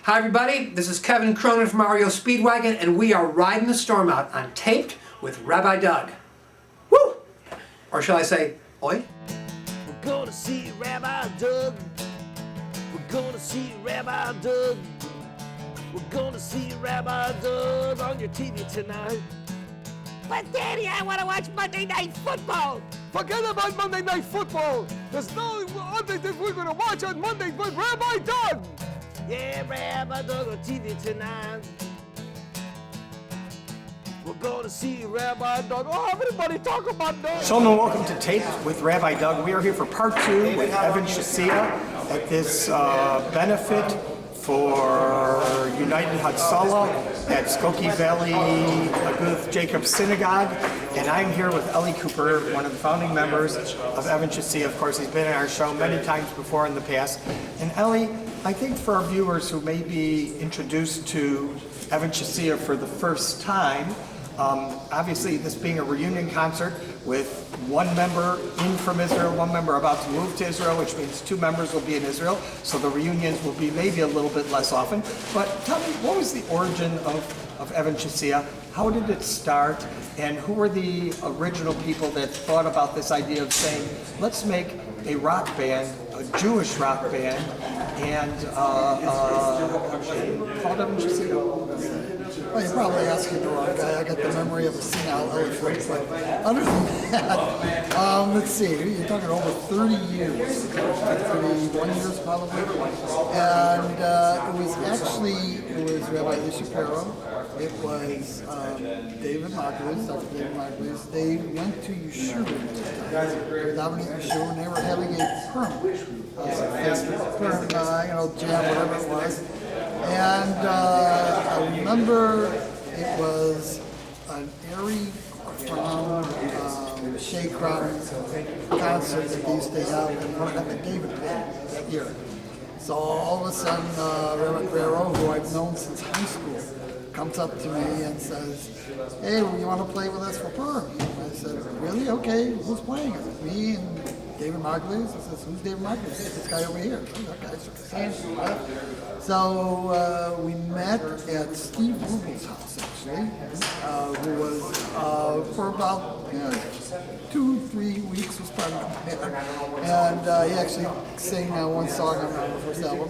Hi everybody, this is Kevin Cronin from REO Speedwagon, and we are riding the storm out on Taped with Rabbi Doug. Woo! Or shall I say, oi? We're gonna see Rabbi Doug. We're gonna see Rabbi Doug. We're gonna see Rabbi Doug on your TV tonight. But Daddy, I want to watch Monday Night Football. Forget about Monday Night Football. There's no other that we're going to watch on Monday but Rabbi Doug. Yeah, Rabbi Doug on TV tonight. We're gonna see Rabbi Doug. Oh, everybody talk about Doug. Shalom and welcome to Taped with Rabbi Doug. We are here for part 2 with Evan Shasia at this benefit for United Hatzalah at Skokie Valley Agudath Jacob Synagogue. And I'm here with Ellie Cooper, one of the founding members of Evan Shasia. Of course, he's been in our show many times before in the past. And Ellie, I think for our viewers who may be introduced to Evan Shasia for the first time, obviously this being a reunion concert with one member in from Israel, one member about to move to Israel, which means 2 members will be in Israel, so the reunions will be maybe a little bit less often. But tell me, what was the origin of Evan Shasia? How did it start? And who were the original people that thought about this idea of saying, let's make a rock band, a Jewish rock band, and called Evan Shasia? Well, you're probably asking the wrong guy. I got the memory of a senile elephant. But other than that, let's see. You're talking over 30 years, 31 years probably. And it was Rabbi Shapiro. It was David Margulis, Dr. David Margulis. They went to Yeshua they were down in Yeshua, and they were having a jam, whatever it was. And I remember it was an Erie from Shea Crowder's concert that they used to have in one of the David band that year. So all of a sudden, Rabbi Guerrero, who I've known since high school, comes up to me and says, "Hey, you want to play with us for Purim?" I said, "Really? Okay, who's playing?" I said, "Me and David Margulis." I said, "Who's David Margulis?" This guy over here. Okay, so we met at Steve Rugel's house, actually, who was for about 2-3 weeks was part of the band, and he actually sang one song on our first album.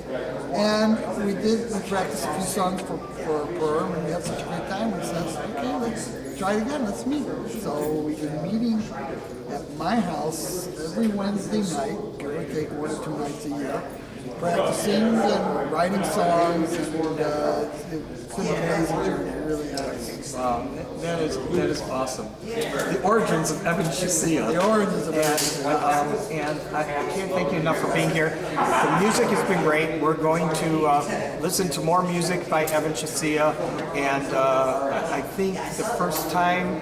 And we practiced a few songs for Purim, and we had such a great time. We said, "Okay, let's try it again. Let's meet." So we've been meeting at my house every Wednesday night, give or take 1 or 2 nights a year, practicing and writing songs, and it's been an amazing journey. It really has. Wow, that is awesome. The origins of Evan Shasia. The origins of Evan Shasia. And I can't thank you enough for being here. The music has been great. We're going to listen to more music by Evan Shasia, and I think the first time,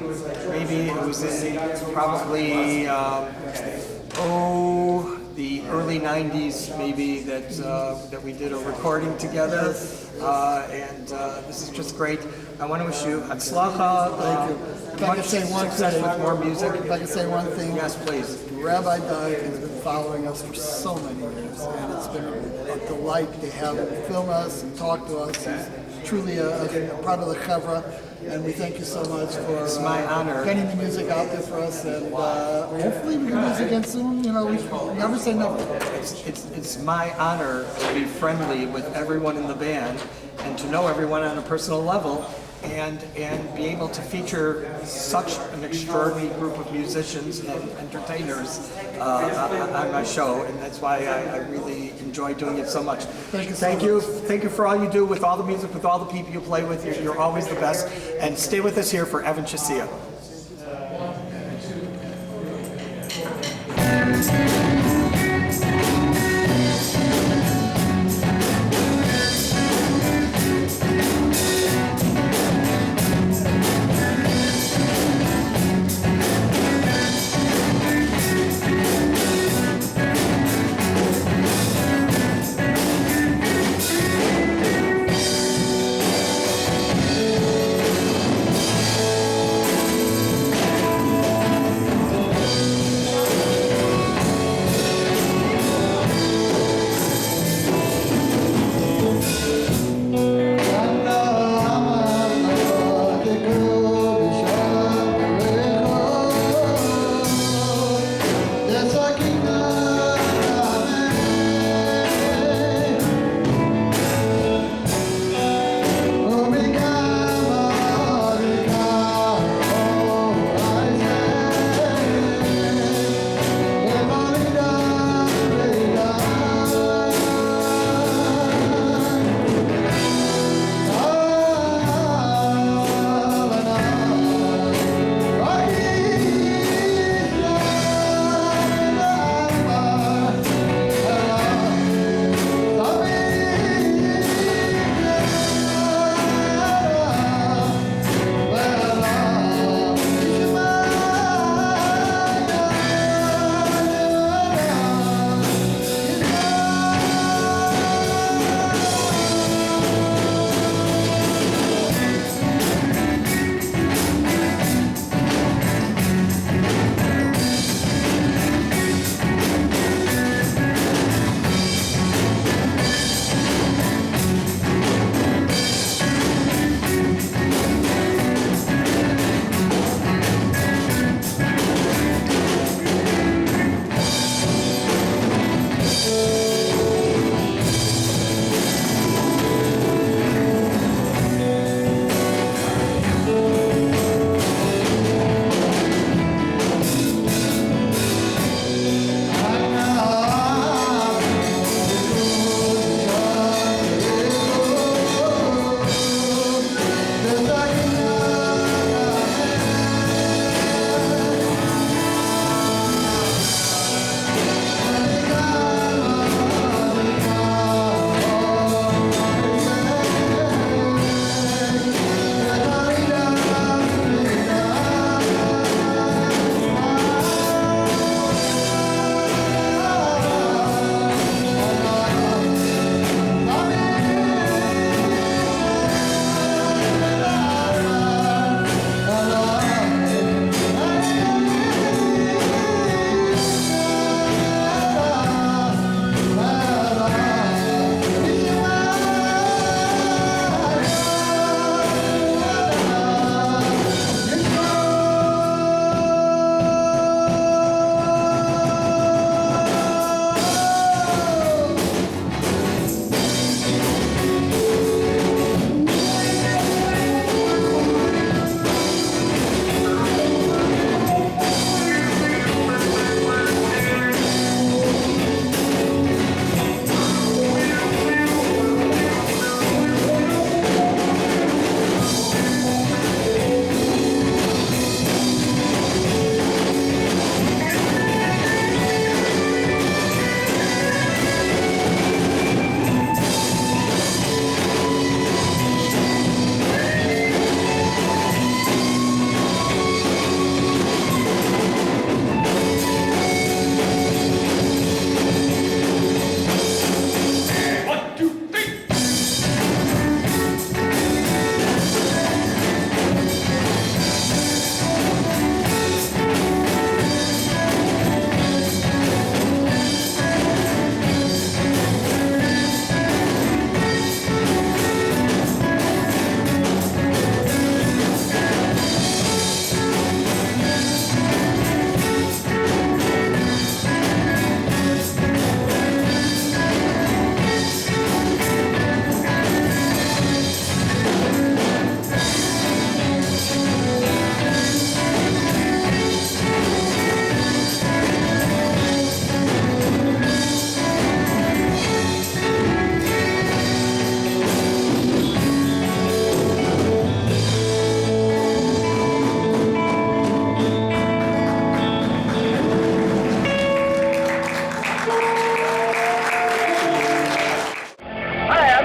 maybe it was in probably the early 90s, maybe, that we did a recording together, and this is just great. I want to wish you Hatzalah, much success with more music. If I can say one thing, yes, please. Rabbi Doug has been following us for so many years, and it's been a delight to have him film us and talk to us. He's truly a part of the chevra, and we thank you so much for it's my honor. Getting the music out there for us, and hopefully we can do this again soon. You know, we never say never. It's my honor to be friendly with everyone in the band and to know everyone on a personal level, and be able to feature such an extraordinary group of musicians and entertainers on my show, and that's why I really enjoy doing it so much. Thank you for all you do with all the music, with all the people you play with. You're always the best, and stay with us here for Evan Shasia.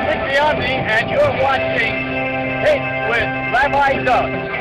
Rick Biondi, and you're watching Taped with Rabbi Doug.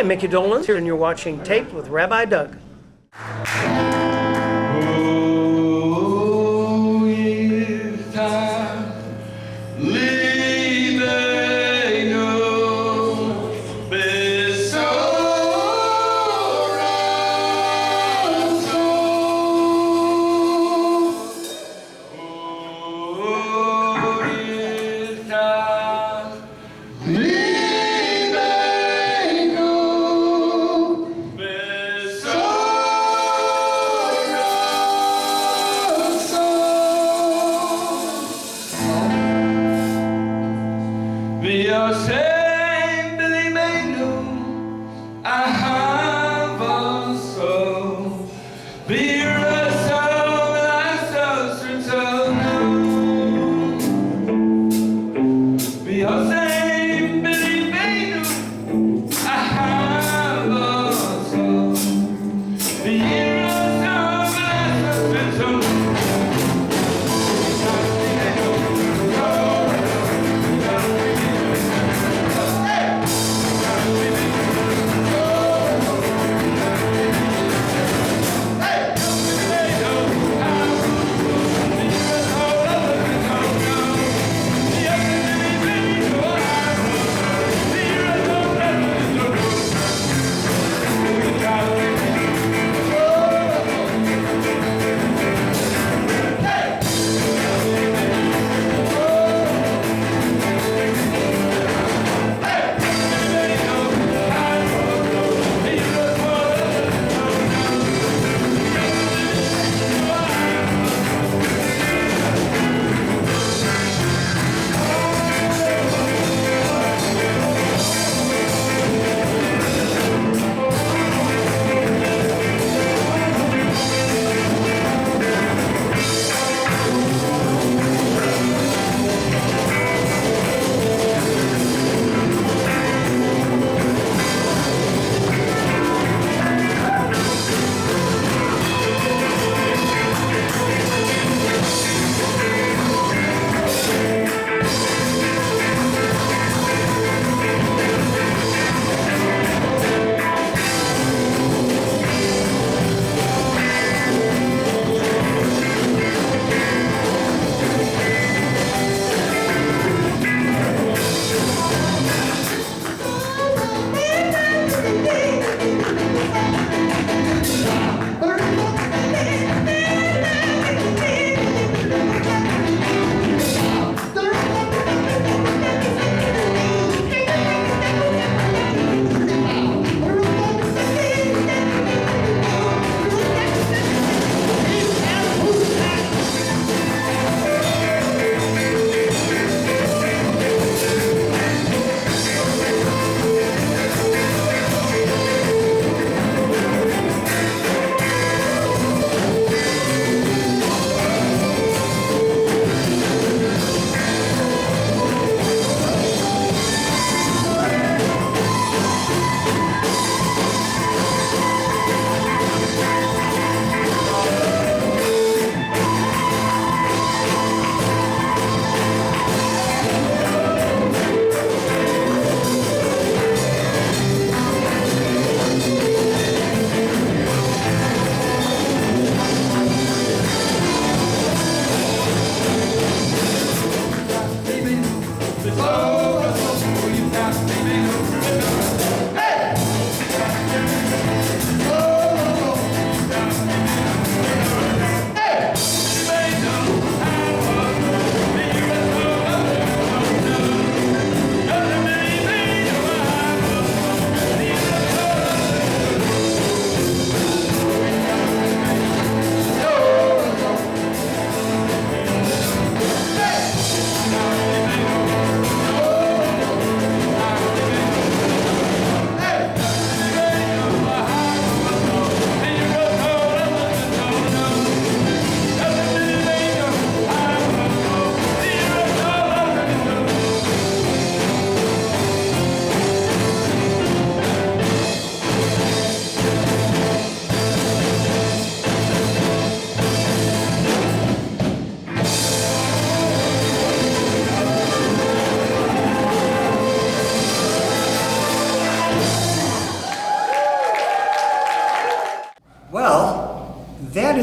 I'm Mickey Dolan here, and you're watching Taped with Rabbi Doug. Ooh.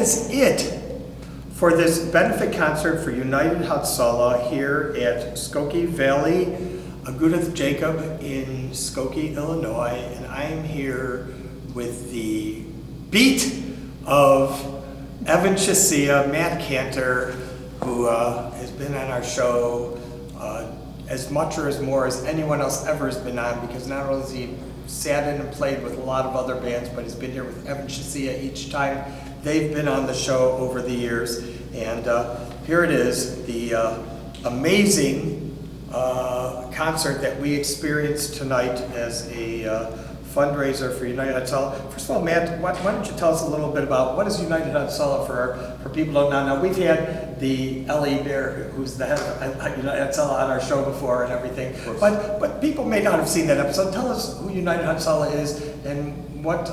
is it for this benefit concert for United Hatzalah here at Skokie Valley, Agudath Jacob in Skokie, Illinois. And I am here with the beat of Evan Shasia, Matt Cantor, who has been on our show as much or as more as anyone else ever has been on, because not only has he sat in and played with a lot of other bands, but he's been here with Evan Shasia each time they've been on the show over the years. And here it is, the amazing concert that we experienced tonight as a fundraiser for United Hatzalah. First of all, Matt, why don't you tell us a little bit about what is United Hatzalah for people who don't know? Now, we've had the Ellie Bear, who's the head of United Hatzalah, on our show before and everything, but people may not have seen that episode. Tell us who United Hatzalah is and what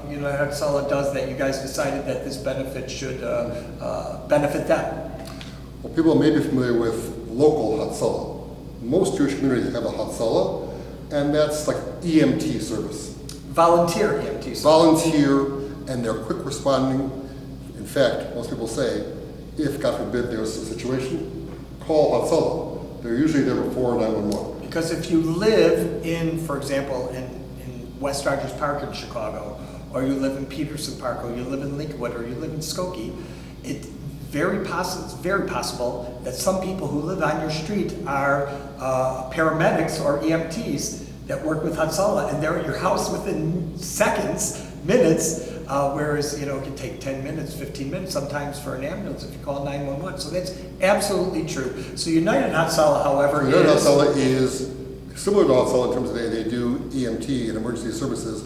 United Hatzalah does that you guys decided that this benefit should benefit them. Well, people may be familiar with local Hatzalah. Most Jewish communities have a Hatzalah, and that's like EMT service. Volunteer EMT service. Volunteer, and they're quick responding. In fact, most people say, if God forbid there's a situation, call Hatzalah. They're usually there before 911. Because if you live in, for example, in West Rogers Park in Chicago, or you live in Peterson Park, or you live in Lakewood, or you live in Skokie, it's very possible that some people who live on your street are paramedics or EMTs that work with Hatzalah, and they're at your house within seconds, minutes, whereas, you know, it can take 10 minutes, 15 minutes sometimes for an ambulance if you call 911. So that's absolutely true. So United Hatzalah, however, United Hatzalah is similar to Hatzalah in terms of they do EMT and emergency services,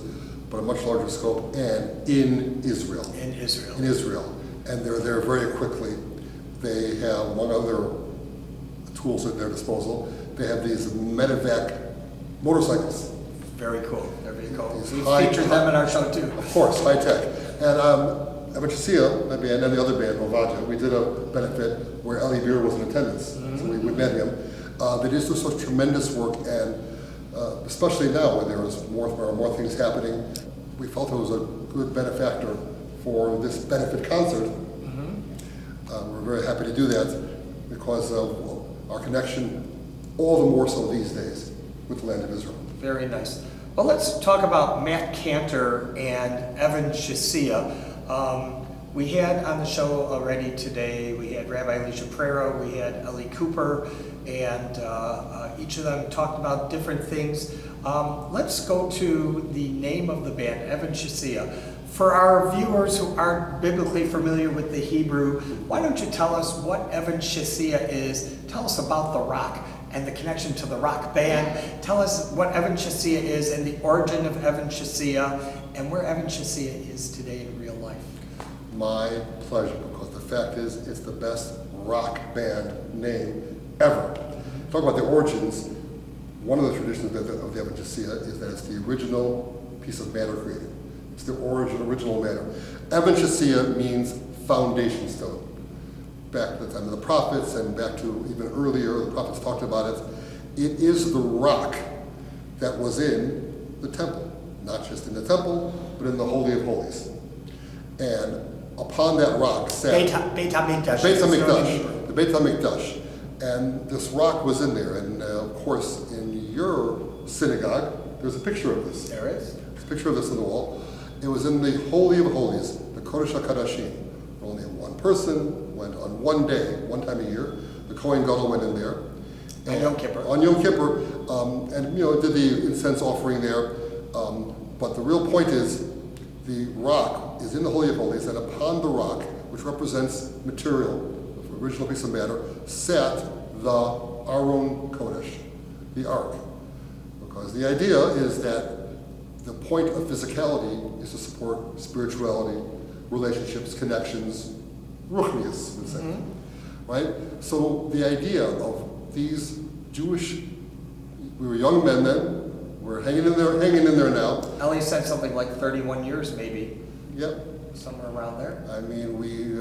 but a much larger scope, and in Israel. In Israel. In Israel. And they're there very quickly. They have, among other tools at their disposal, they have these medevac motorcycles. Very cool. They're very cool. We featured them in our show too. Of course, high tech. And Evan Shasia, that band, and the other band, Ovaja, we did a benefit where Ellie Beer was in attendance. So we met him. They just do such tremendous work, and especially now when there are more things happening, we felt it was a good benefactor for this benefit concert. We're very happy to do that because of our connection, all the more so these days, with the land of Israel. Very nice. Well, let's talk about Matt Cantor and Evan Shasia. We had on the show already today, we had Rabbi Alicia Prero, we had Ellie Cooper, and each of them talked about different things. Let's go to the name of the band, Evan Shasia. For our viewers who aren't biblically familiar with the Hebrew, why don't you tell us what Evan Shasia is? Tell us about the rock and the connection to the rock band. Tell us what Evan Shasia is and the origin of Evan Shasia and where Evan Shasia is today in real life. My pleasure, because the fact is, it's the best rock band name ever. Talk about the origins. One of the traditions of the Evan Shasia is that it's the original piece of matter created. It's the original matter. Evan Shasia means foundation stone. Back to the time of the prophets and back to even earlier, the prophets talked about it. It is the rock that was in the temple. Not just in the temple, but in the Holy of Holies. And upon that rock sat Beit HaMikdash. The Beit HaMikdash. And this rock was in there. And of course, in your synagogue, there's a picture of this. There is. There's a picture of this on the wall. It was in the Holy of Holies, the Kodesh HaKadashim. Only one person went on one day, one time a year. The Kohen Gadol went in there. On Yom Kippur. On Yom Kippur, and did the incense offering there. But the real point is, the rock is in the Holy of Holies, and upon the rock, which represents material, the original piece of matter, sat the Aron Kodesh, the Ark. Because the idea is that the point of physicality is to support spirituality, relationships, connections, ruchnius, we'd say, right? So the idea of these Jewish, we were young men then, we're hanging in there now. Ellie said something like 31 years maybe. Yep. Somewhere around there. I mean, we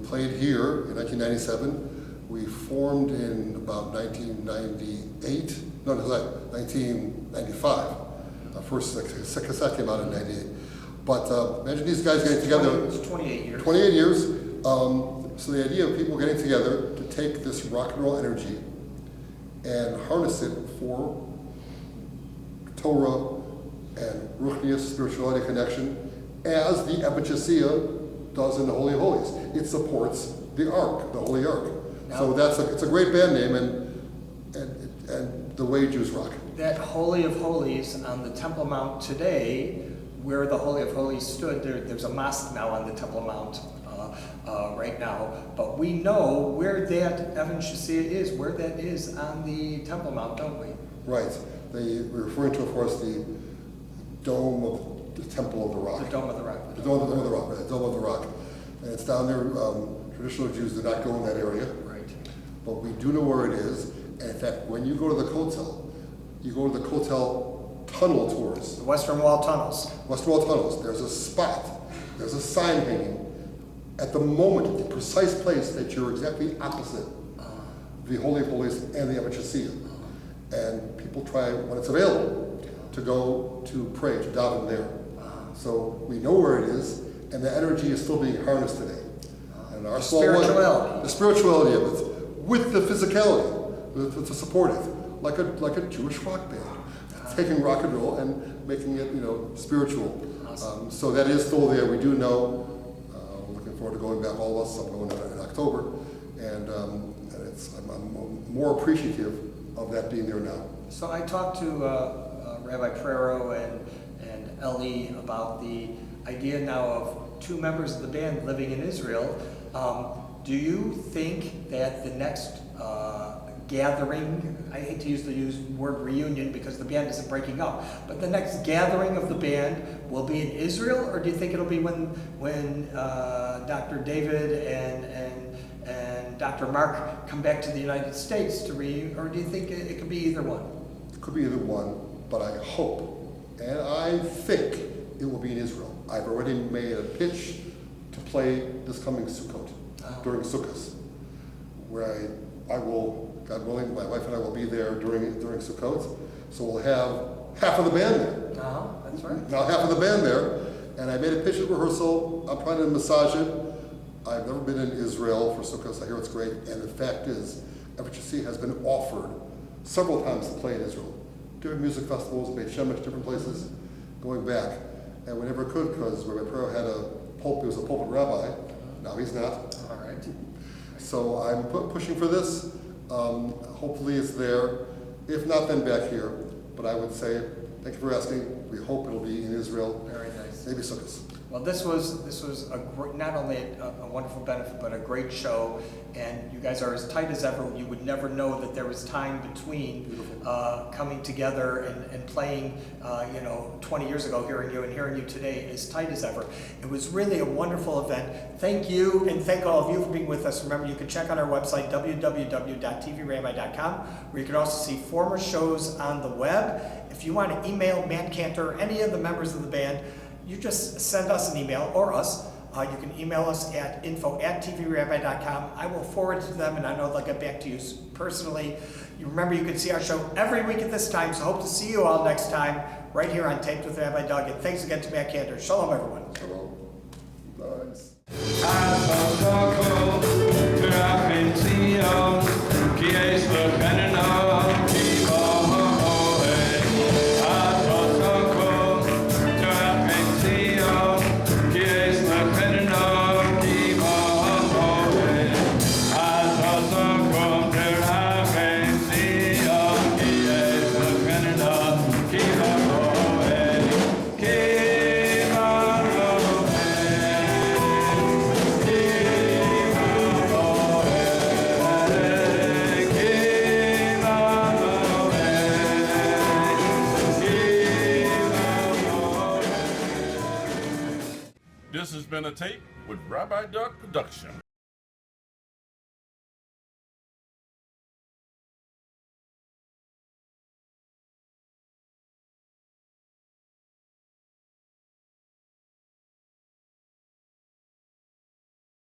played here in 1997. We formed in about 1998. No, 1995. Our first cassette came out in '98. But imagine these guys getting together. It's 28 years. 28 years. So the idea of people getting together to take this rock and roll energy and harness it for Torah and Ruchnius, spirituality connection, as the Agudath does in the Holy of Holies. It supports the Ark, the Holy Ark. So it's a great band name, and the way Jews rock. That Holy of Holies on the Temple Mount today, where the Holy of Holies stood, there's a mosque now on the Temple Mount right now, but we know where that Evan Shasia is, where that is on the Temple Mount, don't we? Right. We're referring to, of course, the dome of the Temple of the Rock. The Dome of the Rock. The Dome of the Rock, right, the Dome of the Rock. And it's down there. Traditional Jews do not go in that area. Right. But we do know where it is. And in fact, when you go to the Kotel, you go to the Kotel tunnel tours. The Western Wall tunnels. Western Wall tunnels. There's a spot, there's a sign hanging at the moment, the precise place that you're exactly opposite the Holy of Holies and the Agudath. And people try, when it's available, to go to pray, to daven there. So we know where it is, and the energy is still being harnessed today. And our spirituality. The spirituality of it, with the physicality, to support it, like a Jewish rock band, taking rock and roll and making it, spiritual. Awesome. So that is still there. We do know. We're looking forward to going back. All of us. I'm going in October, and I'm more appreciative of that being there now. So I talked to Rabbi Prero and Eli about the idea now of two members of the band living in Israel. Do you think that the next gathering, I hate to use the word reunion because the band isn't breaking up, but the next gathering of the band will be in Israel, or do you think it'll be when Dr. David and Dr. Mark come back to the United States to or do you think it could be either one? It could be either one, but I hope and I think it will be in Israel. I've already made a pitch to play this coming Sukkot, during Sukkot, where I will, God willing, my wife and I will be there during Sukkot, so we'll have half of the band there. That's right. Now half of the band there, and I made a pitch at rehearsal. I'm trying to massage it. I've never been in Israel for Sukkot. I hear it's great, and the fact is, Agudath has been offered several times to play in Israel. Different music festivals, Beit Shemesh, different places, going back. And we never could because Rabbi Prero had he was a pulpit rabbi. Now he's not. All right. So I'm pushing for this. Hopefully it's there. If not, then back here. But I would say, thank you for asking. We hope it'll be in Israel. Very nice. Maybe Sukkot. Well, this was not only a wonderful benefit, but a great show, and you guys are as tight as ever. You would never know that there was time between coming together and playing, 20 years ago, hearing you today, as tight as ever. It was really a wonderful event. Thank you, and thank all of you for being with us. Remember, you can check out our website, www.tvrabbi.com, where you can also see former shows on the web. If you want to email Matt Cantor or any of the members of the band, you just send us an email, or us. You can email us at info@tvrabbi.com. I will forward it to them, and I know they'll get back to you personally. You remember, you can see our show every week at this time, so hope to see you all next time, right here on Taped with Rabbi Doug. And thanks again to Matt Cantor. Shalom, everyone. Shalom. Nice. This has been a Tape with Rabbi Doug production.